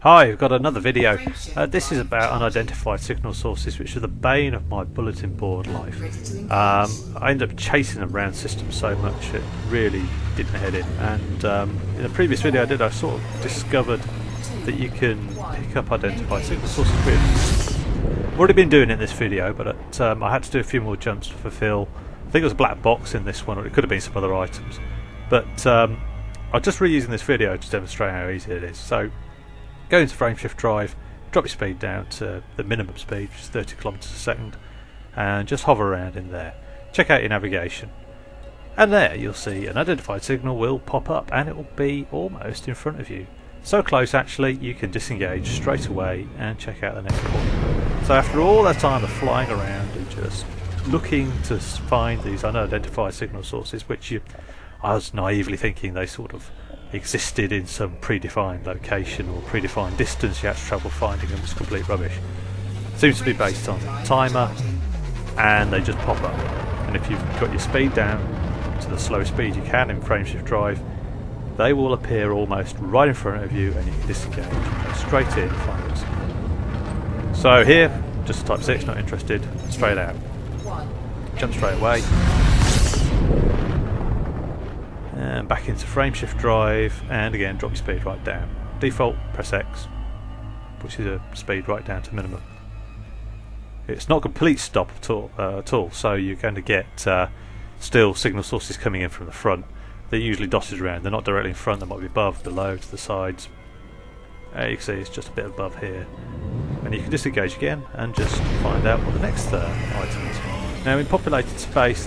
Hi, we've got another video. This is about unidentified signal sources, which are the bane of my bulletin board life. I ended up chasing them around systems so much it really did my head in. And in a previous video I did, I sort of discovered that you can pick up identified signal sources. I've already been doing it in this video, but I had to do a few more jumps to fulfill. I think it was a black box in this one, or it could have been some other items. But I'm just reusing this video to demonstrate how easy it is. So, go into frameshift drive, drop your speed down to the minimum speed, which is 30 kilometers a second, and just hover around in there. Check out your navigation, and there you'll see an identified signal will pop up, and it will be almost in front of you. So close actually, you can disengage straight away and check out the next point. So after all that time of flying around and just looking to find these unidentified signal sources, which I was naively thinking they sort of existed in some predefined location or predefined distance you had to travel finding them, was complete rubbish. Seems to be based on timer, and they just pop up. And if you've got your speed down to the slowest speed you can in frameshift drive, they will appear almost right in front of you, and you can disengage and go straight in and find us. So here, just type 6, not interested, straight out. Jump straight away. And back into frameshift drive, and again drop your speed right down. Default, press X, which is a speed right down to minimum. It's not complete stop at all, so you're going to get still signal sources coming in from the front. They're usually dotted around, they're not directly in front, they might be above, below, to the sides. You can see it's just a bit above here. And you can disengage again and just find out what the next item is. Now in populated space,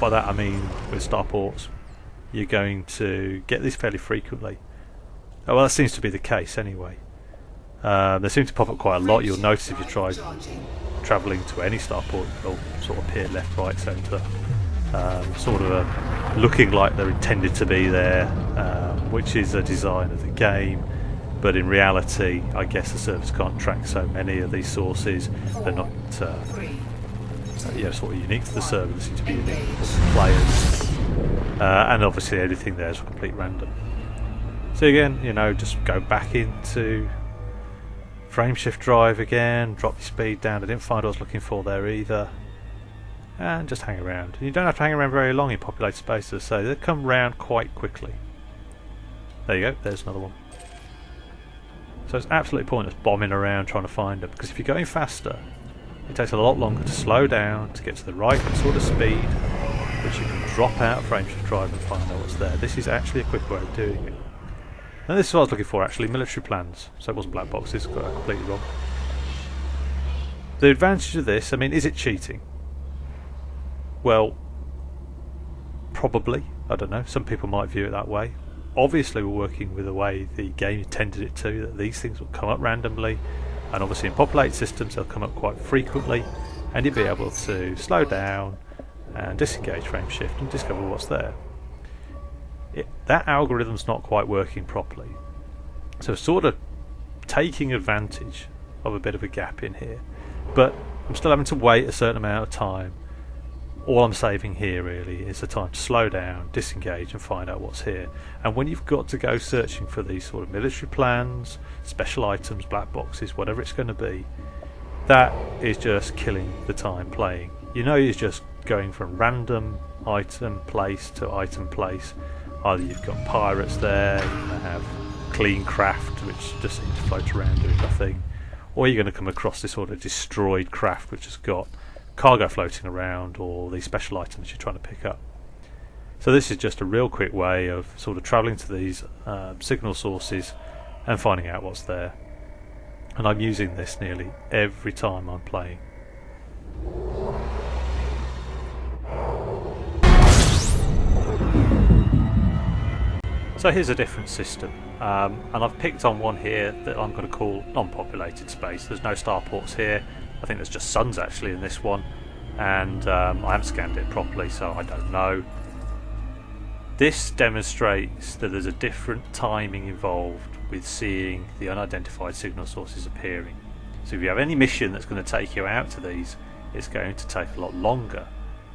by that I mean with starports, you're going to get these fairly frequently. Oh, well, that seems to be the case anyway. They seem to pop up quite a lot. You'll notice if you try travelling to any starport, they'll sort of appear left, right, centre, sort of looking like they're intended to be there, which is a design of the game. But in reality, I guess the servers can't track so many of these sources. They're not sort of unique to the server. They seem to be unique to players. And obviously everything there is complete random. So again, just go back into frameshift drive again, drop your speed down. I didn't find what I was looking for there either. And just hang around. And you don't have to hang around very long in populated spaces, so they come round quite quickly. There you go, there's another one. So it's absolutely pointless bombing around trying to find them, because if you're going faster, it takes a lot longer to slow down to get to the right sort of speed, which you can drop out of frameshift drive and find out what's there. This is actually a quick way of doing it. And this is what I was looking for actually, military plans. So it wasn't black boxes, got that completely wrong. The advantage of this, I mean, is it cheating? Well, probably. I don't know. Some people might view it that way. Obviously we're working with the way the game intended it to, that these things will come up randomly, and obviously in populated systems they'll come up quite frequently, and you'll be able to slow down and disengage frameshift and discover what's there. That algorithm's not quite working properly, so sort of taking advantage of a bit of a gap in here, but I'm still having to wait a certain amount of time. All I'm saving here really is the time to slow down, disengage and find out what's here. And when you've got to go searching for these sort of military plans, special items, black boxes, whatever it's going to be, that is just killing the time playing. You're just going from random item place to item place. Either you've got pirates there, you may have clean craft which just seem to float around doing nothing, or you're going to come across this sort of destroyed craft which has got cargo floating around, or these special items you're trying to pick up. So this is just a real quick way of sort of travelling to these signal sources and finding out what's there. And I'm using this nearly every time I'm playing. So here's a different system, and I've picked on one here that I'm going to call non-populated space. There's no starports here. I think there's just suns actually in this one, and I haven't scanned it properly, so I don't know. This demonstrates that there's a different timing involved with seeing the unidentified signal sources appearing. So if you have any mission that's going to take you out to these, it's going to take a lot longer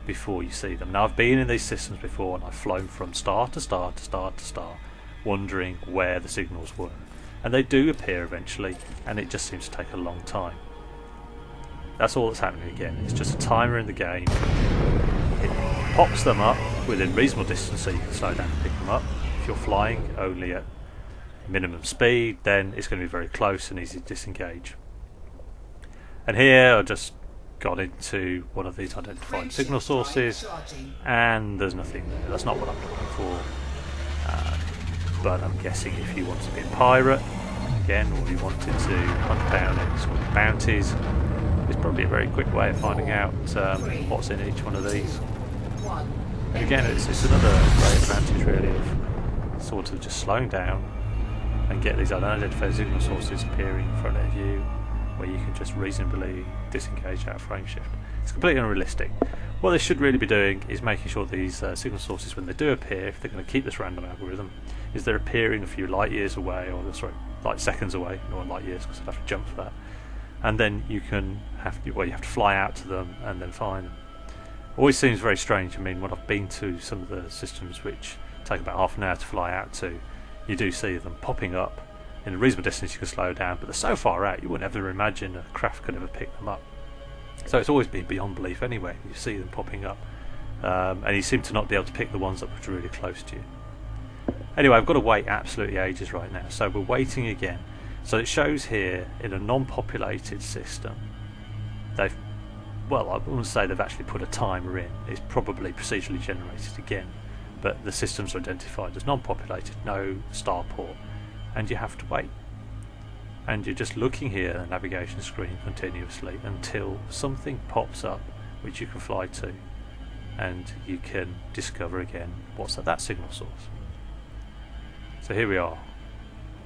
before you see them. Now I've been in these systems before, and I've flown from star to star to star to star, wondering where the signals were. and they do appear eventually, and it just seems to take a long time. That's all that's happening again. It's just a timer in the game. It pops them up within reasonable distance so you can slow down and pick them up. If you're flying only at minimum speed, then it's going to be very close and easy to disengage. And here I just got into one of these identified signal sources, and there's nothing there. That's not what I'm looking for. But I'm guessing if you want to be a pirate again, or you wanted to hunt down any sort of bounties, it's probably a very quick way of finding out what's in each one of these. And again, it's another great advantage really of sort of just slowing down and get these unidentified signal sources appearing in front of you, where you can just reasonably disengage out of frame shift. It's completely unrealistic. What they should really be doing is making sure these signal sources, when they do appear, if they're going to keep this random algorithm, is they're appearing a few light years away, or sorry, light seconds away, not light years, because I'd have to jump for that. And then you have to fly out to them and then find them. Always seems very strange. I mean, when I've been to some of the systems which take about half an hour to fly out to, you do see them popping up in a reasonable distance. You can slow down, but they're so far out you would never imagine a craft could ever pick them up. So it's always been beyond belief anyway. You see them popping up, and you seem to not be able to pick the ones that were really close to you. Anyway, I've got to wait absolutely ages right now, so we're waiting again. So it shows here in a non-populated system, they've, well, I wouldn't say they've actually put a timer in. It's probably procedurally generated again, but the systems are identified as non-populated, no starport, and you have to wait. And you're just looking here at the navigation screen continuously until something pops up which you can fly to, and you can discover again what's at that signal source. So here we are,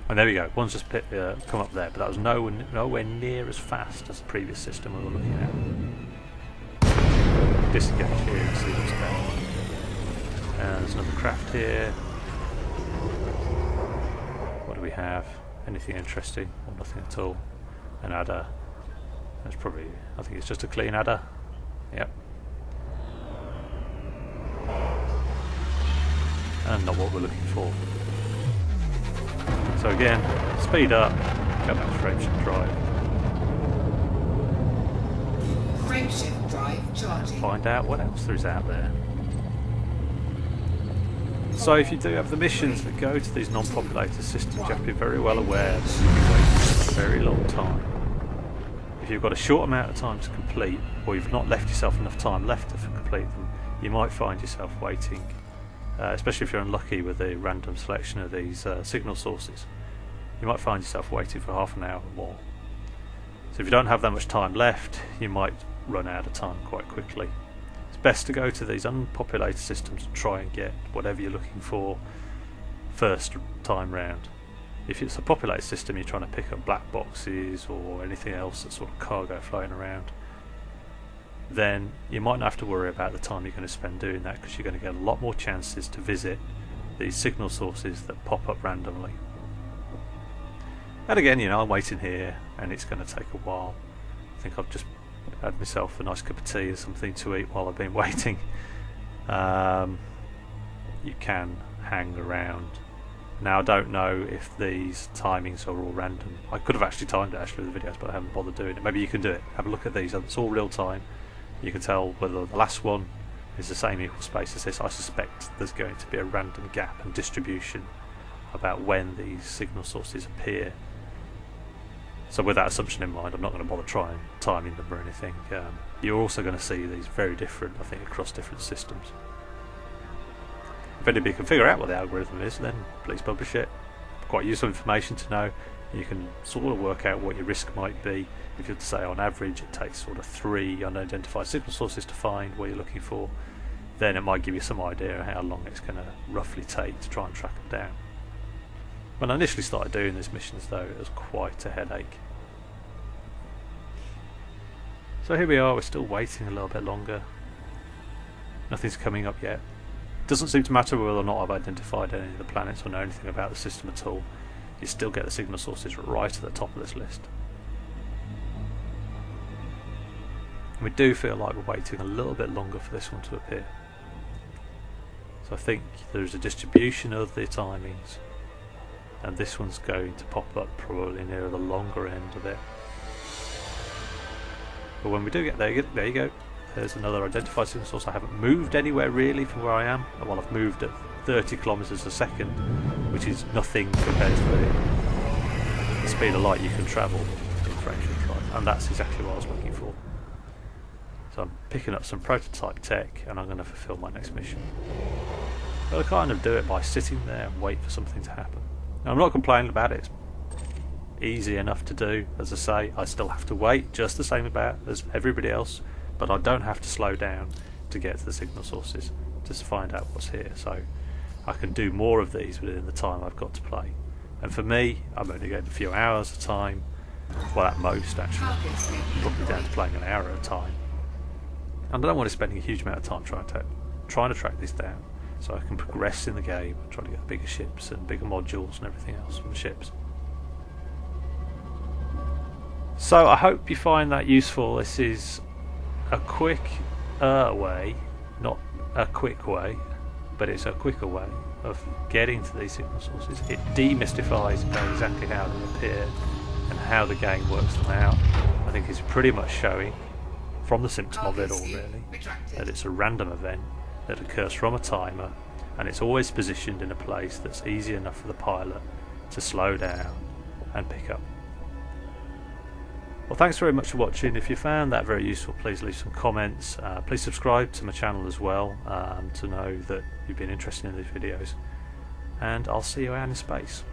and there we go. One's just come up there, but that was nowhere near as fast as the previous system we were looking at. Disengage here and see what's going on. And there's another craft here. What do we have? Anything interesting? Or nothing at all? An adder. That's probably, I think it's just a clean adder. Yep. And not what we're looking for. So again, speed up, go back to frameshift drive. Frameshift drive charging. Find out what else there is out there. So if you do have the missions that go to these non-populated systems, you have to be very well aware that you'll be waiting for a very long time. If you've got a short amount of time to complete, or you've not left yourself enough time left to complete them, you might find yourself waiting, especially if you're unlucky with the random selection of these signal sources. You might find yourself waiting for half an hour or more. So if you don't have that much time left, you might run out of time quite quickly. It's best to go to these unpopulated systems and try and get whatever you're looking for first time round. If it's a populated system, you're trying to pick up black boxes or anything else that's sort of cargo floating around, then you might not have to worry about the time you're going to spend doing that, because you're going to get a lot more chances to visit these signal sources that pop up randomly. And again, I'm waiting here and it's going to take a while. I think I've just had myself a nice cup of tea or something to eat while I've been waiting. You can hang around. Now I don't know if these timings are all random. I could have actually timed it with the videos, but I haven't bothered doing it. Maybe you can do it. Have a look at these. It's all real time. You can tell whether the last one is the same equal space as this. I suspect there's going to be a random gap and distribution about when these signal sources appear. So with that assumption in mind, I'm not going to bother trying timing them or anything. You're also going to see these very different, I think, across different systems. If anybody can figure out what the algorithm is, then please publish it. Quite useful information to know. You can sort of work out what your risk might be. If you'd say on average it takes sort of 3 unidentified signal sources to find what you're looking for, then it might give you some idea of how long it's going to roughly take to try and track them down. When I initially started doing these missions though, it was quite a headache. So here we are, we're still waiting a little bit longer. Nothing's coming up yet. Doesn't seem to matter whether or not I've identified any of the planets or know anything about the system at all. You still get the signal sources right at the top of this list. And we do feel like we're waiting a little bit longer for this one to appear. So I think there's a distribution of the timings. and this one's going to pop up probably near the longer end of it. But when we do get there you go. There's another identified signal source. I haven't moved anywhere really from where I am. Well, I've moved at 30 kilometers a second, which is nothing compared to the speed of light you can travel in frameshift drive, and that's exactly what I was looking for. So I'm picking up some prototype tech, and I'm going to fulfill my next mission. But I kind of do it by sitting there and wait for something to happen. Now, I'm not complaining about it. It's easy enough to do. As I say, I still have to wait just the same as everybody else, but I don't have to slow down to get to the signal sources just to find out what's here. So I can do more of these within the time I've got to play. And for me, I'm only getting a few hours at a time. Well, at most, actually. Probably down to playing an hour at a time. And I don't want to spend a huge amount of time trying to track this down, so I can progress in the game and try to get bigger ships and bigger modules and everything else from the ships. So I hope you find that useful. This is a quick way, not a quick way, but it's a quicker way of getting to these signal sources. It demystifies exactly how they appear and how the game works them out. I think it's pretty much showing from the symptom of it all really that it's a random event that occurs from a timer, and it's always positioned in a place that's easy enough for the pilot to slow down and pick up. Well, thanks very much for watching. If you found that very useful, please leave some comments. Please subscribe to my channel as well to know that you've been interested in these videos, and I'll see you out in space.